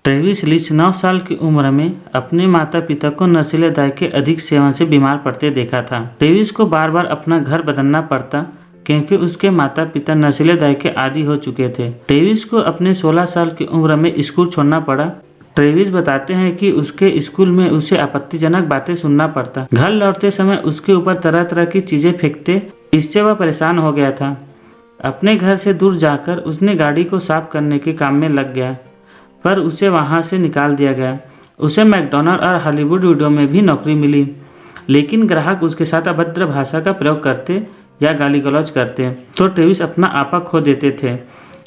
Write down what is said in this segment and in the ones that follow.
Travis लिच 9 साल की उम्र में अपने माता पिता को नशीले दवाई के अधिक सेवन से बीमार पड़ते देखा था। ट्रेविस को बार बार अपना घर बदलना पड़ता क्योंकि उसके माता पिता नशीले दवाई के आदी हो चुके थे। ट्रेविस को अपने 16 साल की उम्र में स्कूल छोड़ना पड़ा। ट्रेविस बताते हैं कि उसके स्कूल में उसे आपत्तिजनक बातें सुनना पड़ता। घर लौटते समय उसके ऊपर तरह तरह की चीजें फेंकते, इससे वह परेशान हो गया था। अपने घर से दूर जाकर उसने गाड़ी को साफ करने के काम में लग गया, पर उसे वहां से निकाल दिया गया। उसे मैकडॉनल्ड और हॉलीवुड वीडियो में भी नौकरी मिली, लेकिन ग्राहक उसके साथ अभद्र भाषा का प्रयोग करते या गाली गलौज करते तो ट्रेविस अपना आपा खो देते थे।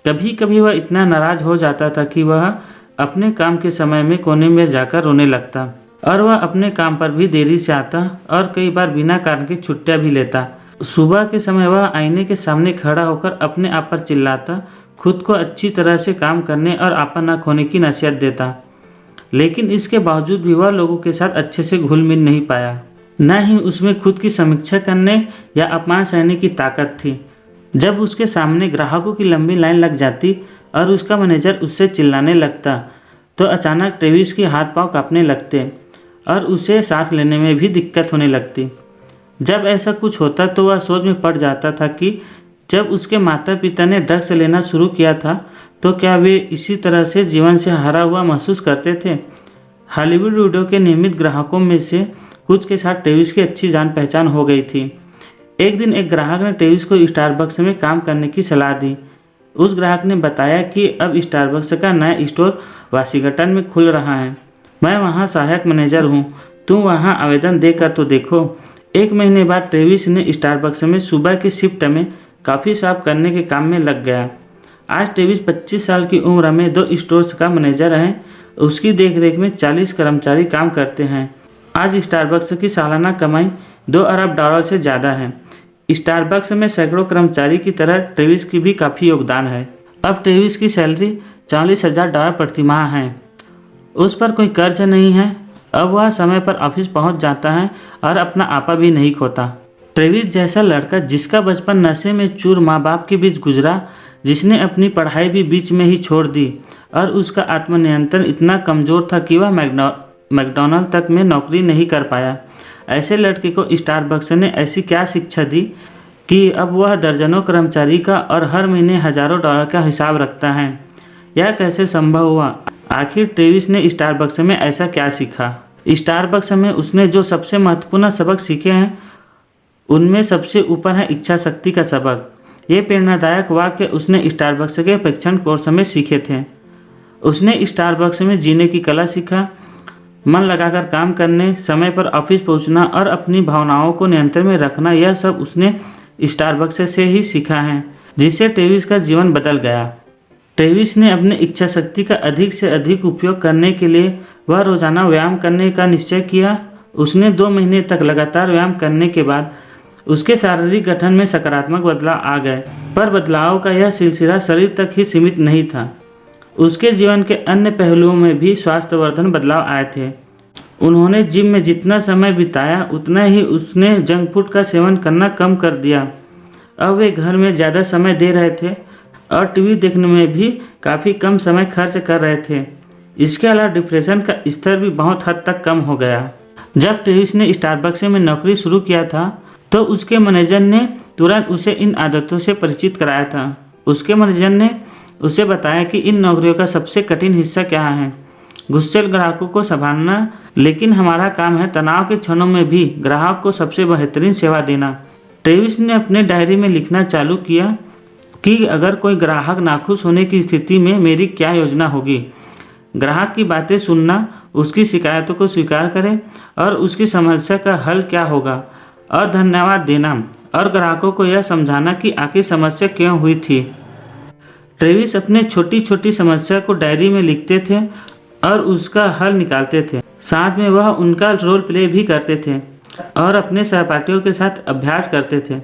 कभी कभी वह इतना नाराज हो जाता था कि वह अपने काम के समय में कोने में जाकर रोने लगता और वह अपने काम पर भी देरी से आता और कई बार बिना कारण की छुट्टियां भी लेता। सुबह के समय वह आईने के सामने खड़ा होकर अपने आप पर चिल्लाता, खुद को अच्छी तरह से काम करने और आपा न खोने की नसीहत देता, लेकिन इसके बावजूद भी वह लोगों के साथ अच्छे से घुल मिल नहीं पाया। न ही उसमें खुद की समीक्षा करने या अपमान सहने की ताकत थी। जब उसके सामने ग्राहकों की लंबी लाइन लग जाती और उसका मैनेजर उससे चिल्लाने लगता तो अचानक ट्रेविस के हाथ पांव कांपने लगते और उसे सांस लेने में भी दिक्कत होने लगती। जब ऐसा कुछ होता तो वह सोच में पड़ जाता था कि जब उसके माता पिता ने ड्रग्स लेना शुरू किया था तो क्या वे इसी तरह से जीवन से हारा हुआ महसूस करते थे। हॉलीवुड वीडियो के नियमित ग्राहकों में से कुछ के साथ ट्रेविस की अच्छी जान पहचान हो गई थी। एक दिन एक ग्राहक ने ट्रेविस को स्टारबक्स में काम करने की सलाह दी। उस ग्राहक ने बताया कि अब स्टारबक्स का नया स्टोर वाशिंगटन में खुल रहा है। मैं वहाँ सहायक मैनेजर हूँ, तुम वहाँ आवेदन देकर तो देखो। 1 महीने बाद ट्रेविस ने स्टारबक्स में सुबह की शिफ्ट में काफ़ी साफ करने के काम में लग गया। आज ट्रेविस 25 साल की उम्र में 2 स्टोर्स का मैनेजर है। उसकी देखरेख में 40 कर्मचारी काम करते हैं। आज स्टारबक्स की सालाना कमाई $2 अरब से ज़्यादा है। स्टारबक्स में सैकड़ों कर्मचारी की तरह ट्रेविस की भी काफ़ी योगदान है। अब ट्रेविस की सैलरी $40,000 प्रति माह है। उस पर कोई कर्ज नहीं है। अब वह समय पर ऑफिस पहुंच जाता है और अपना आपा भी नहीं खोता। ट्रेविस जैसा लड़का जिसका बचपन नशे में चूर माँ बाप के बीच गुजरा, जिसने अपनी पढ़ाई भी बीच में ही छोड़ दी और उसका आत्मनियंत्रण इतना कमज़ोर था कि वह मैकडॉनल्ड तक में नौकरी नहीं कर पाया, ऐसे लड़के को स्टारबक्स ने ऐसी क्या शिक्षा दी कि अब वह दर्जनों कर्मचारी का और हर महीने हज़ारों डॉलर का हिसाब रखता है। यह कैसे संभव हुआ? आखिर ट्रेविस ने स्टारबक्स में ऐसा क्या सीखा? स्टारबक्स में उसने जो सबसे महत्वपूर्ण सबक सीखे हैं उनमें सबसे ऊपर है इच्छा शक्ति का सबक। ये प्रेरणादायक वाक्य उसने स्टारबक्स के प्रशिक्षण कोर्स में सीखे थे। उसने स्टारबक्स में जीने की कला सीखा, मन लगाकर काम करने, समय पर ऑफिस पहुंचना और अपनी भावनाओं को नियंत्रण में रखना, यह सब उसने स्टारबक्स से ही सीखा है, जिससे ट्रेविस का जीवन बदल गया। ट्रेविस ने अपने इच्छा शक्ति का अधिक से अधिक उपयोग करने के लिए वह रोजाना व्यायाम करने का निश्चय किया। उसने 2 महीने तक लगातार व्यायाम करने के बाद उसके शारीरिक गठन में सकारात्मक बदलाव आ गए, पर बदलाव का यह सिलसिला शरीर तक ही सीमित नहीं था। उसके जीवन के अन्य पहलुओं में भी स्वास्थ्यवर्धन बदलाव आए थे। उन्होंने जिम में जितना समय बिताया उतना ही उसने जंक फूड का सेवन करना कम कर दिया। अब वे घर में ज़्यादा समय दे रहे थे और टीवी देखने में भी काफ़ी कम समय खर्च कर रहे थे। इसके अलावा डिप्रेशन का स्तर भी बहुत हद तक कम हो गया। जब ट्रेविस ने स्टारबक्स में नौकरी शुरू किया था तो उसके मैनेजर ने तुरंत उसे इन आदतों से परिचित कराया था। उसके मैनेजर ने उसे बताया कि इन नौकरियों का सबसे कठिन हिस्सा क्या है, गुस्सैल ग्राहकों को संभालना, लेकिन हमारा काम है तनाव के क्षणों में भी ग्राहक को सबसे बेहतरीन सेवा देना। ट्रेविस ने अपने डायरी में लिखना चालू किया कि अगर कोई ग्राहक नाखुश होने की स्थिति में मेरी क्या योजना होगी। ग्राहक की बातें सुनना, उसकी शिकायतों को स्वीकार करें और उसकी समस्या का हल क्या होगा, और धन्यवाद देना और ग्राहकों को यह समझाना कि आखिर समस्या क्यों हुई थी। ट्रेविस अपने छोटी छोटी समस्या को डायरी में लिखते थे और उसका हल निकालते थे। साथ में वह उनका रोल प्ले भी करते थे और अपने सहपाठियों के साथ अभ्यास करते थे।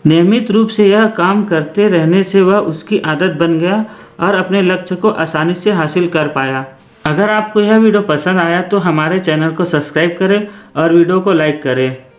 नियमित रूप से यह काम करते रहने से वह उसकी आदत बन गया और अपने लक्ष्य को आसानी से हासिल कर पाया। अगर आपको यह वीडियो पसंद आया तो हमारे चैनल को सब्सक्राइब करें और वीडियो को लाइक करें।